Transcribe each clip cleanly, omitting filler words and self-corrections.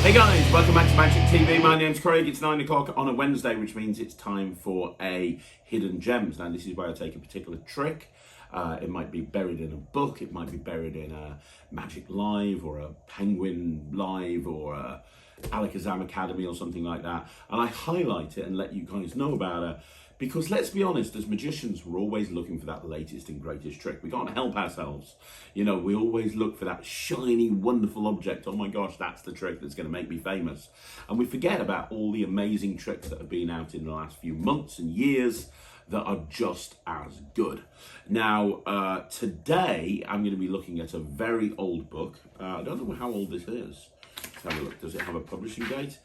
Hey guys, welcome back to Magic TV. My name's Craig. It's 9 o'clock on a Wednesday, which means it's time for a Hidden Gems. Now, this is where I take a particular trick. It might be buried in a book, it might be buried in a Magic Live or a Penguin Live or a Alakazam Academy or something like that. And I highlight it and let you guys know about it. Because let's be honest, as magicians, we're always looking for that latest and greatest trick. We can't help ourselves. You know, we always look for that shiny, wonderful object. Oh my gosh, that's the trick that's going to make me famous. And we forget about all the amazing tricks that have been out in the last few months and years that are just as good. Now, today, I'm going to be looking at a very old book. I don't know how old this is. Let's have a look. Does it have a publishing date?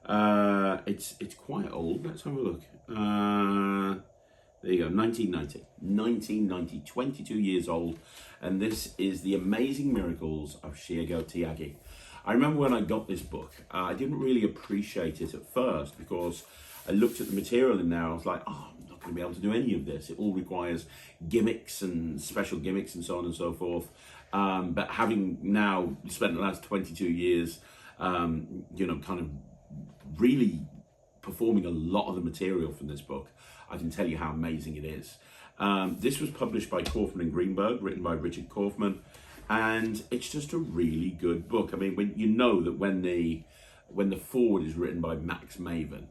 It's quite old. Let's have a look. There you go, 1990, 22 years old, and this is The Amazing Miracles of Shigeo Takagi. I remember when I got this book, I didn't really appreciate it at first because I looked at the material in there, I was like, oh, I'm not going to be able to do any of this. It all requires gimmicks and special gimmicks and so on and so forth. But having now spent the last 22 years, you know, kind of really performing a lot of the material from this book, I can tell you how amazing it is. This was published by Kaufman and Greenberg, written by Richard Kaufman, and it's just a really good book. I mean, when you know that when the foreword is written by Max Maven,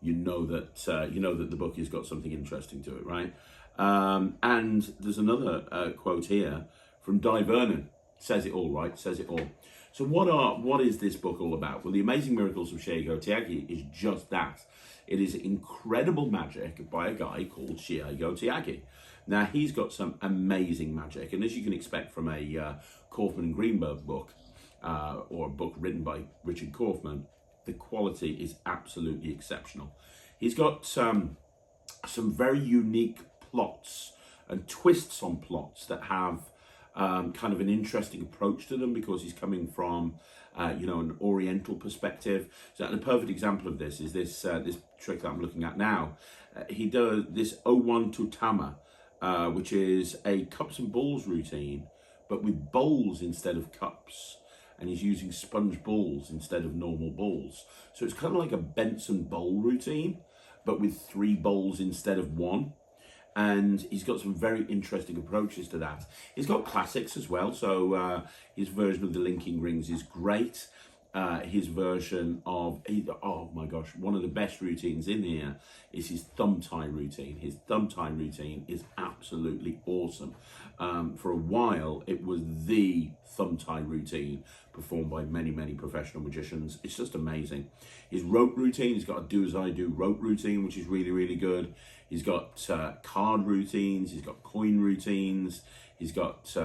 you know that the book has got something interesting to it, right? And there's another quote here from Di Vernon. Says it all, right? Says it all. So what is this book all about? Well, The Amazing Miracles of Shigeo Takagi is just that. It is incredible magic by a guy called Shigeo Takagi. Now, he's got some amazing magic, and as you can expect from a Kaufman and Greenberg book, or a book written by Richard Kaufman, the quality is absolutely exceptional. He's got some very unique plots and twists on plots that have kind of an interesting approach to them because he's coming from, an Oriental perspective. So the perfect example of this is this trick that I'm looking at now. He does this O1 Tutama, which is a cups and balls routine, but with bowls instead of cups. And he's using sponge balls instead of normal balls. So it's kind of like a Benson bowl routine, but with 3 bowls instead of 1. And he's got some very interesting approaches to that. He's got classics as well. So his version of the linking rings is great. His version of, oh my gosh, one of the best routines in here is his thumb tie routine. His thumb tie routine is absolutely awesome. For a while, it was the thumb tie routine performed by many, many professional magicians. It's just amazing. His rope routine, he's got a do as I do rope routine, which is really, really good. He's got card routines, he's got coin routines, he's got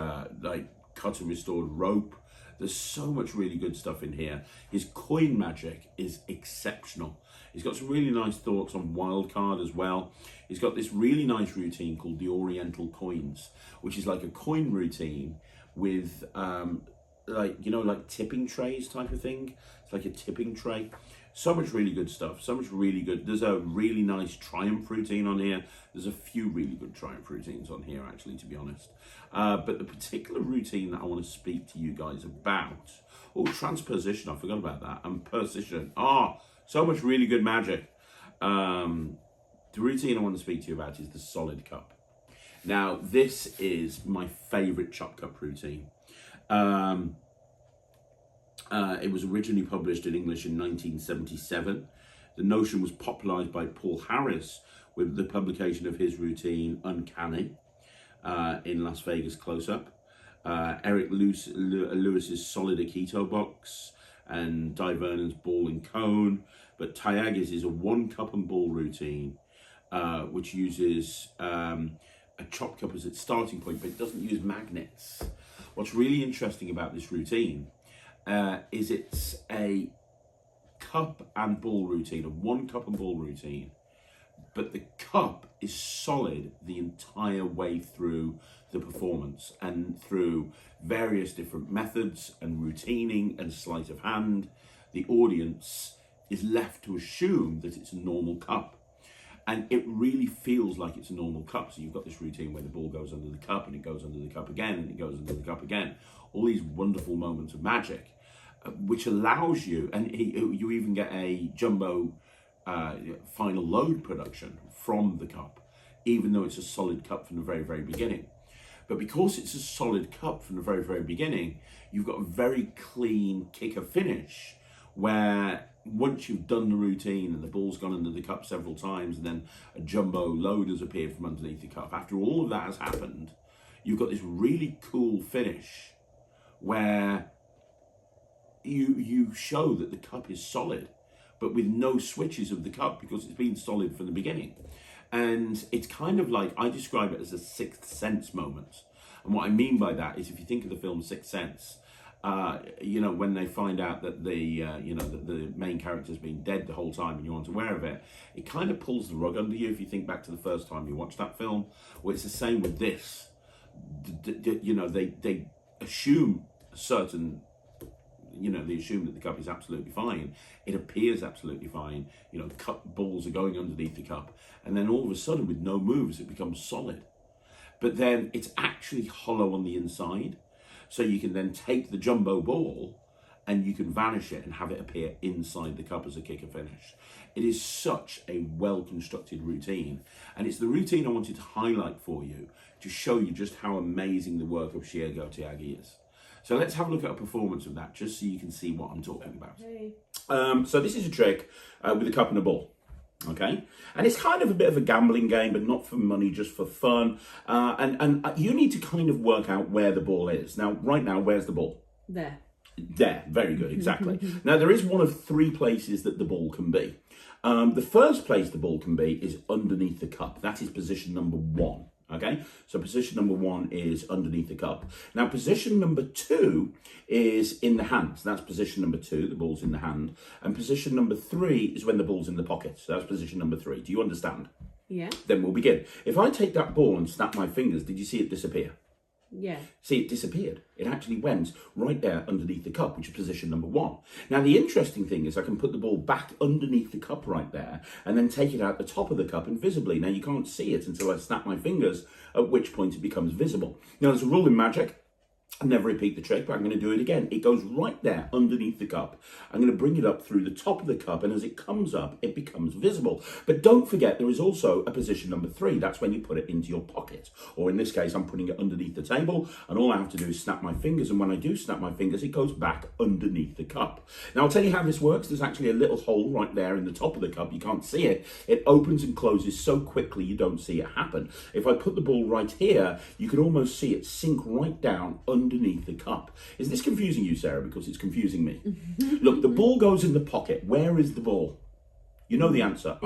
like cut and restored rope. There's so much really good stuff in here. His coin magic is exceptional. He's got some really nice thoughts on wildcard as well. He's got this really nice routine called the Oriental Coins, which is like a coin routine with like tipping trays type of thing. It's like a tipping tray. So much really good stuff, so much really good. There's a really nice Triumph routine on here. There's a few really good Triumph routines on here, actually, to be honest. But the particular routine that I want to speak to you guys about, transposition, I forgot about that, and position. So much really good magic. The routine I want to speak to you about is the solid cup. Now, this is my favorite chop cup routine. It was originally published in English in 1977. The notion was popularized by Paul Harris with the publication of his routine Uncanny in Las Vegas Close-Up, Eric Lewis's Solid Aikido box, and Di Vernon's Ball and Cone. But Tayagi's is a 1 cup and ball routine, which uses a chop cup as its starting point, but it doesn't use magnets. What's really interesting about this routine is it's a cup and ball routine, a 1 cup and ball routine, but the cup is solid the entire way through the performance and through various different methods and routining and sleight of hand. The audience is left to assume that it's a normal cup. And it really feels like it's a normal cup. So you've got this routine where the ball goes under the cup and it goes under the cup again and it goes under the cup again. All these wonderful moments of magic. which allows you, and you even get a jumbo final load production from the cup, even though it's a solid cup from the very, very beginning. But because it's a solid cup from the very, very beginning, you've got a very clean kicker finish where once you've done the routine and the ball's gone under the cup several times and then a jumbo load has appeared from underneath the cup, after all of that has happened, you've got this really cool finish where you show that the cup is solid, but with no switches of the cup because it's been solid from the beginning. And it's kind of like, I describe it as a sixth sense moment. And what I mean by that is, if you think of the film Sixth Sense, when they find out that the main character's been dead the whole time and you aren't aware of it, it kind of pulls the rug under you if you think back to the first time you watched that film. Well, it's the same with this. They assume certain, they assume that the cup is absolutely fine. It appears absolutely fine. Cup balls are going underneath the cup. And then all of a sudden, with no moves, it becomes solid. But then it's actually hollow on the inside. So you can then take the jumbo ball and you can vanish it and have it appear inside the cup as a kicker finish. It is such a well-constructed routine. And it's the routine I wanted to highlight for you to show you just how amazing the work of Shigeo Takagi is. So let's have a look at a performance of that, just so you can see what I'm talking about. Okay. So this is a trick with a cup and a ball. Okay, and it's kind of a bit of a gambling game, but not for money, just for fun. And you need to kind of work out where the ball is. Now, right now, where's the ball? There. There, very good, exactly. Now, there is one of three places that the ball can be. The first place the ball can be is underneath the cup. That is position number 1. Okay, so position number 1 is underneath the cup. Now, position number 2 is in the hand. So that's position number 2, the ball's in the hand. And position number 3 is when the ball's in the pocket. So that's position number 3. Do you understand? Yeah. Then we'll begin. If I take that ball and snap my fingers, did you see it disappear? Yeah. See, it disappeared. It actually went right there underneath the cup, which is position number 1. Now, the interesting thing is I can put the ball back underneath the cup right there and then take it out the top of the cup invisibly. Now, you can't see it until I snap my fingers, at which point it becomes visible. Now, there's a rule in magic. I never repeat the trick, but I'm going to do it again. It goes right there underneath the cup. I'm going to bring it up through the top of the cup, and as it comes up, it becomes visible. But don't forget, there is also a position number 3. That's when you put it into your pocket. Or in this case, I'm putting it underneath the table, and all I have to do is snap my fingers, and when I do snap my fingers, it goes back underneath the cup. Now, I'll tell you how this works. There's actually a little hole right there in the top of the cup. You can't see it. It opens and closes so quickly you don't see it happen. If I put the ball right here, you can almost see it sink right down underneath the cup. Is this confusing you, Sarah? Because it's confusing me. Look, the ball goes in the pocket. Where is the ball? You know the answer.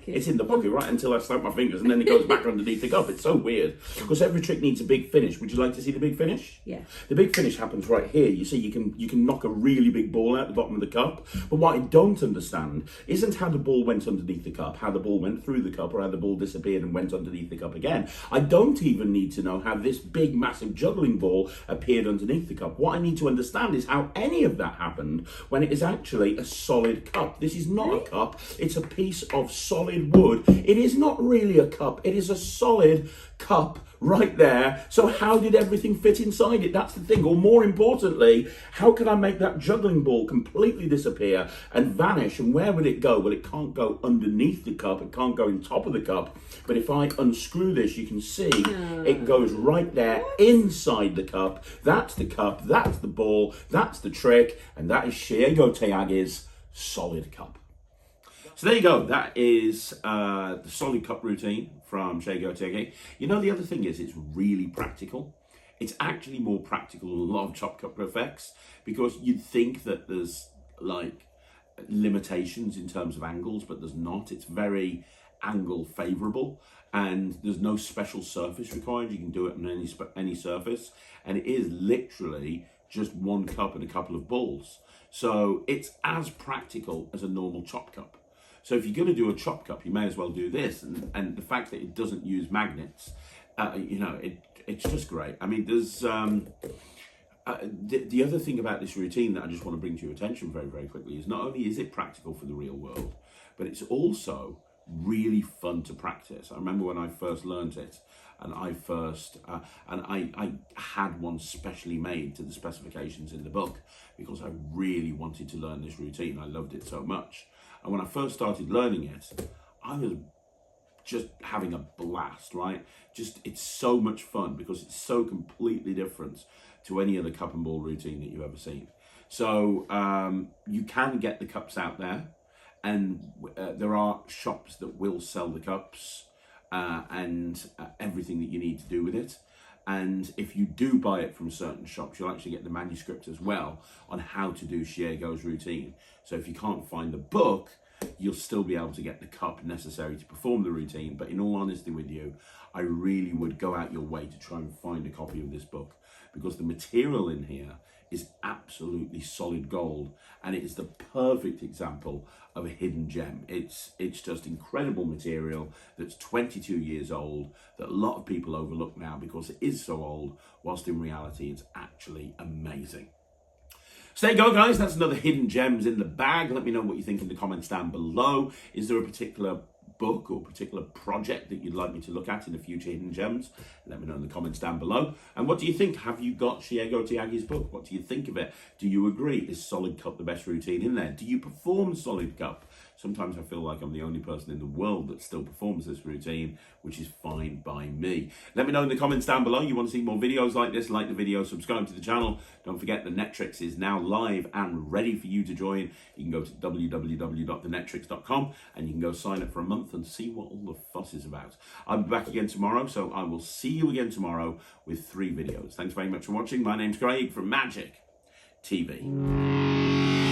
It's in the pocket, right, until I snap my fingers, and then it goes back underneath the cup. It's so weird. Because every trick needs a big finish. Would you like to see the big finish? Yeah. The big finish happens right here. You see, you can knock a really big ball out the bottom of the cup. But what I don't understand isn't how the ball went underneath the cup, how the ball went through the cup, or how the ball disappeared and went underneath the cup again. I don't even need to know how this big, massive juggling ball appeared underneath the cup. What I need to understand is how any of that happened when it is actually a solid cup. This is not a cup. It's a piece of solid wood. It is not really a cup. It is a solid cup right there. So how did everything fit inside it? That's the thing. Or more importantly, how can I make that juggling ball completely disappear and vanish? And where will it go? Well, it can't go underneath the cup. It can't go on top of the cup. But if I unscrew this, you can see it goes right there inside the cup. That's the cup. That's the ball. That's the trick. And that is Shigeo Takagi's solid cup. So there you go. That is the solid cup routine from Shigeo Takagi. You know, the other thing is it's really practical. It's actually more practical than a lot of chop cup effects, because you'd think that there's like limitations in terms of angles, but there's not. It's very angle favorable, and there's no special surface required. You can do it on any surface, and it is literally just one cup and a couple of balls. So it's as practical as a normal chop cup. So if you're going to do a chop cup, you may as well do this. And the fact that it doesn't use magnets, it's just great. I mean, there's the other thing about this routine that I just want to bring to your attention very, very quickly is not only is it practical for the real world, but it's also really fun to practice. I remember when I first learned it, and I had one specially made to the specifications in the book because I really wanted to learn this routine. I loved it so much. And when I first started learning it, I was just having a blast, right? It's so much fun because it's so completely different to any other cup and ball routine that you've ever seen. So you can get the cups out there, and there are shops that will sell the cups and everything that you need to do with it. And if you do buy it from certain shops, you'll actually get the manuscript as well on how to do Shiego's routine. So if you can't find the book, you'll still be able to get the cup necessary to perform the routine. But in all honesty with you, I really would go out your way to try and find a copy of this book, because the material in here is absolutely solid gold, and it is the perfect example of a hidden gem. It's just incredible material that's 22 years old, that a lot of people overlook now because it is so old, whilst in reality it's actually amazing. So there you go, guys. That's another hidden gems in the bag. Let me know what you think in the comments down below. Is there a particular book or particular project that you'd like me to look at in the future hidden gems? Let me know in the comments down below. And what do you think? Have you got Shigeo Takagi's book? What do you think of it? Do you agree? Is Solid Cup the best routine in there? Do you perform Solid Cup? Sometimes I feel like I'm the only person in the world that still performs this routine, which is fine by me. Let me know in the comments down below. You want to see more videos like this? Like the video, subscribe to the channel. Don't forget the Netrix is now live and ready for you to join. You can go to www.thenetrix.com and you can go sign up for a month and see what all the fuss is about. I'll be back again tomorrow, so I will see you again tomorrow with 3 videos. Thanks very much for watching. My name's Craig from Magic TV.